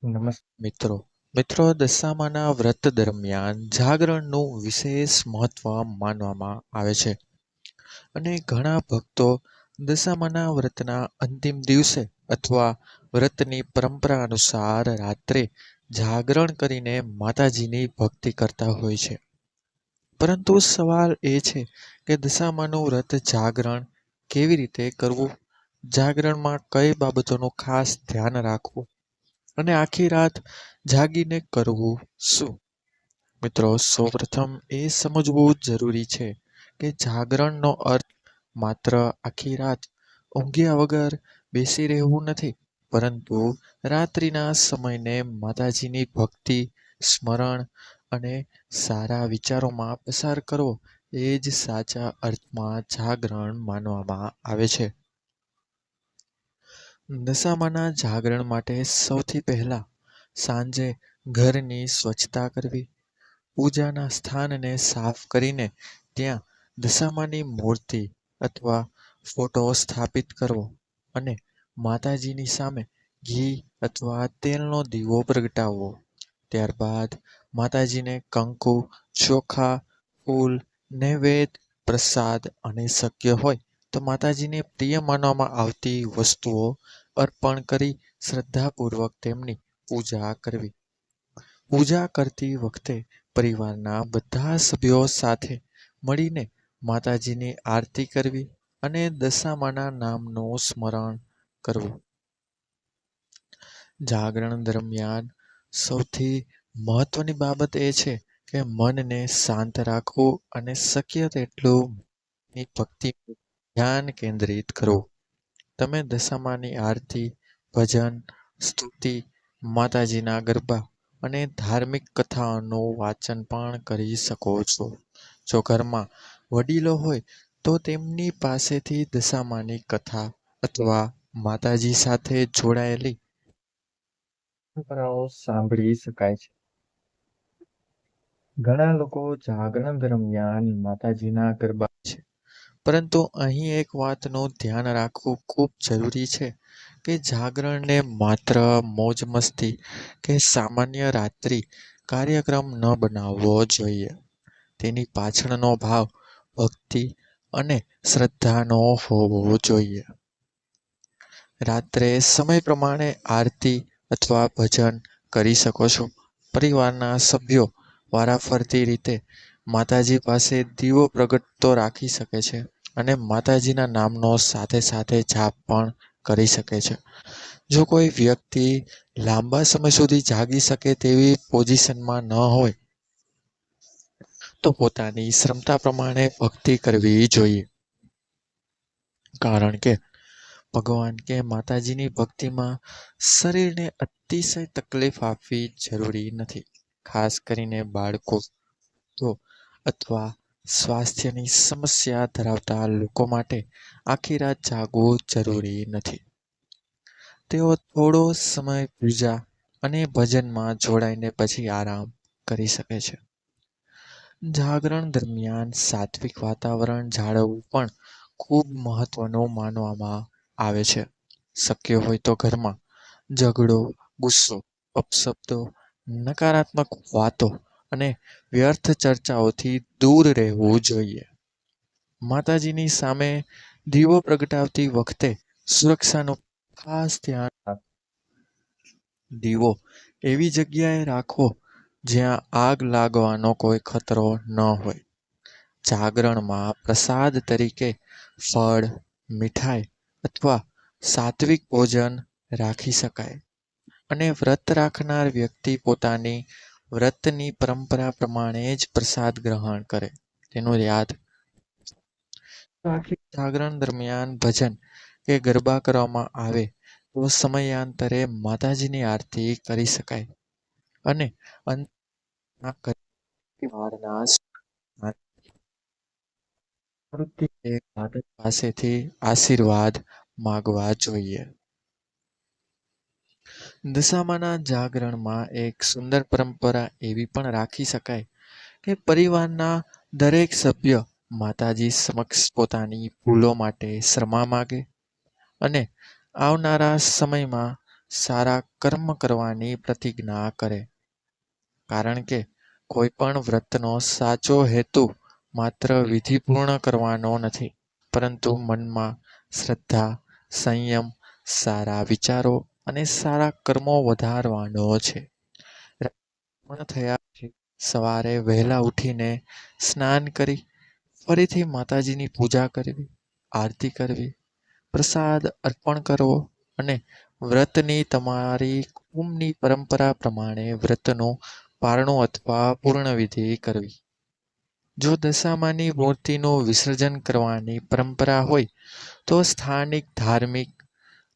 નમસ્તે મિત્રો, દશામાના વ્રત દરમિયાન જાગરણનું વિશેષ મહત્વ માનવામાં આવે છે અને ઘણા ભક્તો દશામાના વ્રતના અંતિમ દિવસે અથવા વ્રતની પરંપરા અનુસાર રાત્રે જાગરણ કરીને માતાજીની ભક્તિ કરતા હોય છે. પરંતુ સવાલ એ છે કે દશામાનું વ્રત જાગરણ કેવી રીતે કરવું, જાગરણમાં કઈ બાબતોનું ખાસ ધ્યાન રાખવું અને આખી રાત જાગીને કરવું શું? મિત્રો, સૌપ્રથમ એ સમજવું જરૂરી છે કે જાગરણનો અર્થ માત્ર આખી રાત ઊંઘ્યા વગર બેસી રહેવું નથી, પરંતુ રાત્રિના સમયને માતાજીની ભક્તિ, સ્મરણ અને સારા વિચારોમાં પસાર કરવો એ જ સાચા અર્થમાં જાગરણ માનવામાં આવે છે. દશામાના જાગરણ માટે સૌથી પહેલા સાંજે ઘરની સ્વચ્છતા કરવી, પૂજાના સ્થાનને સાફ કરીને ત્યાં દશામાની મૂર્તિ અથવા ફોટો સ્થાપિત કરવો અને માતાજીની સામે ઘી અથવા તેલનો દીવો પ્રગટાવવો. ત્યારબાદ માતાજીને કંકુ, ચોખા, ફૂલ, નૈવેદ્ય, પ્રસાદ અને શક્ય હોય તો માતાજીને પ્રિય માનવામાં આવતી વસ્તુઓ અર્પણ કરી શ્રદ્ધાપૂર્વક તેમની પૂજા કરવી. પૂજા કરતી વખતે પરિવારના બધા સભ્યો સાથે મળીને માતાજીની આરતી કરવી અને દશામાના નામનું સ્મરણ કરવું. જાગરણ દરમિયાન સૌથી મહત્વની બાબત એ છે કે મનને શાંત રાખવું અને શક્ય તેટલું ભક્તિ ધ્યાન કેન્દ્રિત કરવું. તમે દશામાની આરતી, ભજન, સ્તુતિ, માતાજીના ગરબા અને ધાર્મિક કથાઓનું વાંચન પણ કરી શકો છો. જો ઘરમાં વડીલો હોય તો તેમની પાસેથી દશામાની કથા અથવા માતાજી સાથે જોડાયેલી પરંપરાઓ સાંભળી શકાય છે. ઘણા લોકો જાગરણ દરમિયાન માતાજીના ગરબા છે, પરંતુ અહીં એક વાતનું ધ્યાન રાખવું ખૂબ જરૂરી છે કે જાગરણને માત્ર મોજ મસ્તી કે સામાન્ય રાત્રિ કાર્યક્રમ ન બનાવવો જોઈએ. તેની પાછળનો ભાવ ભક્તિ અને શ્રદ્ધાનો હોવો જોઈએ. રાત્રે સમય પ્રમાણે આરતી અથવા ભજન કરી શકો છો. પરિવારના સભ્યો વારાફરતી રીતે માતાજી પાસે દીવો પ્રગટતો રાખી શકે છે અને માતાજીના નામનો સાથે સાથે જાપ પણ કરી શકે છે. જો કોઈ વ્યક્તિ લાંબા સમય સુધી જાગી શકે તેવી પોઝિશનમાં ન હોય તો પોતાની ક્ષમતા પ્રમાણે ભક્તિ કરવી જોઈએ. કારણ કે ભગવાન કે માતાજીની ભક્તિમાં શરીરને અતિશય તકલીફ આપવી જરૂરી નથી. ખાસ કરીને બાળકો અથવા સ્વાસ્થ્યની સમસ્યા ધરાવતા લોકો માટે આખી રાત જાગવું જરૂરી નથી. તેઓ થોડો સમય પૂજા અને ભજનમાં જોડાઈને પછી આરામ કરી શકે છે. જાગરણ દરમિયાન સાત્વિક વાતાવરણ જાળવવું પણ ખૂબ મહત્વનું માનવામાં આવે છે. શક્ય હોય તો ઘરમાં ઝઘડો, ગુસ્સો, અપશબ્દો, નકારાત્મક વાતો અને વ્યર્થ ચર્ચાઓથી દૂર રહેવું જોઈએ. માતાજીની સામે દીવો પ્રગટાવતી વખતે સુરક્ષાનું ખાસ ધ્યાન રાખવું. દીવો એવી જગ્યાએ રાખવો જ્યાં આગ લાગવાનો કોઈ ખતરો ન હોય. જાગરણમાં પ્રસાદ તરીકે ફળ, મીઠાઈ અથવા સાત્વિક ભોજન રાખી શકાય અને વ્રત રાખનાર વ્યક્તિ પોતાની વ્રતની પરંપરા પ્રમાણે જ પ્રસાદ ગ્રહણ કરે તેનું યાદ. આખી જાગરણ દરમિયાન ભજન કે ગરબા કરવામાં આવે તો સમયાંતરે માતાજીની આરતી કરી શકાય અને પાસેથી આશીર્વાદ માગવા જોઈએ. દશામાના જાગરણમાં એક સુંદર પરંપરા એવી પણ રાખી શકાય કે પરિવારના દરેક સભ્ય માતાજી સમક્ષ પોતાની ભૂલો માટે ક્ષમા માગે અને આવનારા સમયમાં સારા કર્મ કરવાની પ્રતિજ્ઞા કરે. કારણ કે કોઈ પણ વ્રતનો સાચો હેતુ માત્ર વિધિ પૂર્ણ કરવાનો નથી, પરંતુ મનમાં શ્રદ્ધા, સંયમ, સારા વિચારો અને સારા કર્મો વધારવાનો છે. પૂર્ણ થયા પછી સવારે વહેલા ઉઠીને સ્નાન કરી ફરીથી માતાજીની પૂજા કરવી, આરતી કરવી, પ્રસાદ અર્પણ કરવો અને વ્રતની તમારી કુટુંબની પરંપરા પ્રમાણે વ્રતનું પારણું અથવા પૂર્ણવિધિ કરવી. જો દશામાની મૂર્તિનું વિસર્જન કરવાની પરંપરા હોય તો સ્થાનિક ધાર્મિક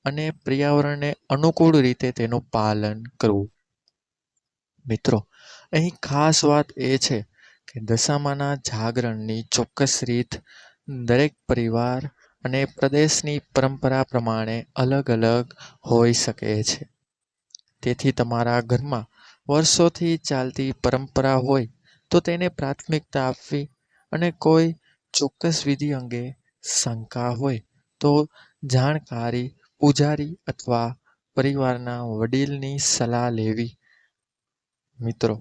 અને પર્યાવરણને અનુકૂળ રીતે તેનું પાલન કરવું. મિત્રો, અહીં ખાસ વાત એ છે કે દશામાના જાગરણની ચોક્કસ રીત દરેક પરિવાર અને પ્રદેશની પરંપરા પ્રમાણે અલગ અલગ હોઈ શકે છે. તેથી તમારા ઘરમાં વર્ષોથી ચાલતી પરંપરા હોય તો તેને પ્રાથમિકતા આપવી અને કોઈ ચોક્કસ વિધિ અંગે શંકા હોય તો જાણકારી પૂજારી અથવા પરિવારના વડીલની સલાહ લેવી. મિત્રો,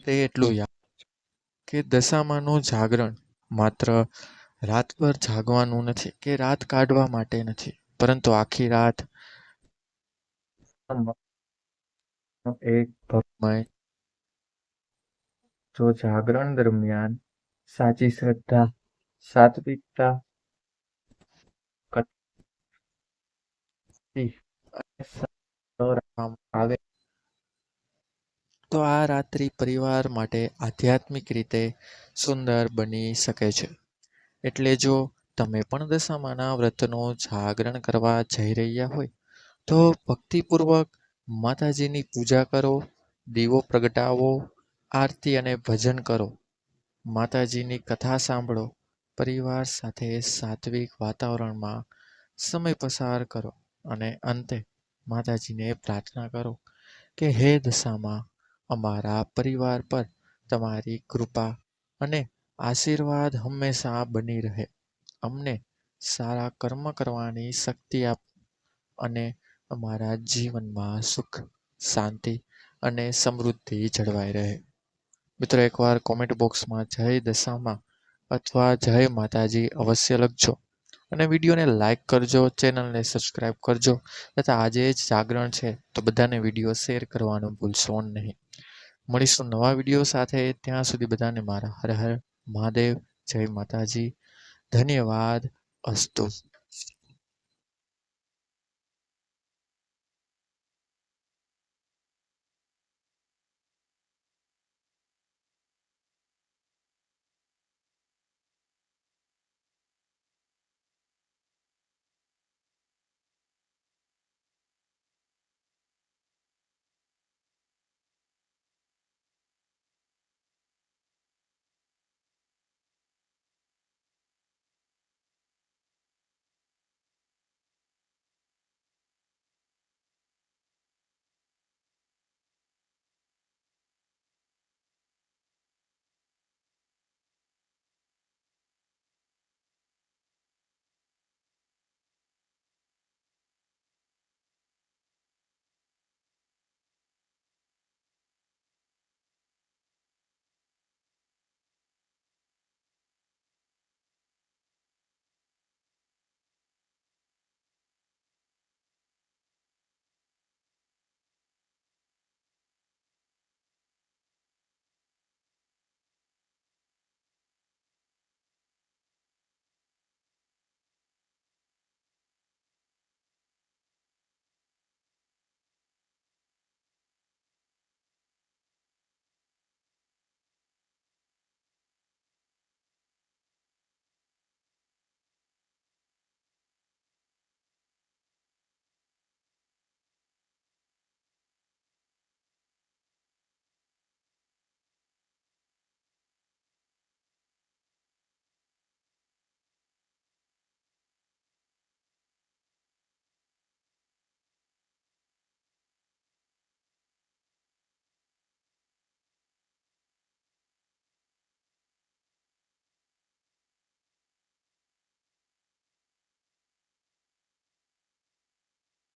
તે એટલું યાદ કે દશામાનું જાગરણ માત્ર રાતભર જાગવાનું નથી કે રાત કાઢવા માટે નથી, પરંતુ આખી રાત એક ભક્તમય. જો જાગરણ દરમિયાન સાચી શ્રદ્ધા, સાત્વિકતા, કથા અને સંયમ રાખવામાં આવે તો આ રાત્રિ પરિવાર માટે આધ્યાત્મિક રીતે સુંદર બની શકે છે. એટલે જો તમે પણ દશામાના વ્રતનું જાગરણ કરવા જઈ રહ્યા હોય તો ભક્તિપૂર્વક માતાજીની પૂજા કરો, દીવો પ્રગટાવો, આરતી અને ભજન કરો, માતાજીની કથા સાંભળો, પરિવાર સાથે સાત્વિક વાતાવરણમાં સમય પસાર કરો અને અંતે માતાજીને પ્રાર્થના કરો કે હે દશામાં, અમારા પરિવાર પર તમારી કૃપા અને આશીર્વાદ હંમેશા બની રહે. અમને સારા કર્મ કરવાની શક્તિ આપ અને અમારા જીવનમાં સુખ, શાંતિ અને સમૃદ્ધિ જળવાઈ રહે. મિત્રો, એકવાર કોમેન્ટ બોક્સમાં જય દશામાં અથવા જય માતાજી અવશ્ય લખજો અને વિડીયોને લાઈક કરજો, ચેનલને સબસ્ક્રાઈબ કરજો તથા આજે જ જાગરણ છે તો બધાને વિડીયો શેર કરવાનું ભૂલશો નહીં. મળીશું નવા વિડીયો સાથે. ત્યાં સુધી બધાને મારા હર હર મહાદેવ, જય માતાજી, ધન્યવાદ, અસ્તુ.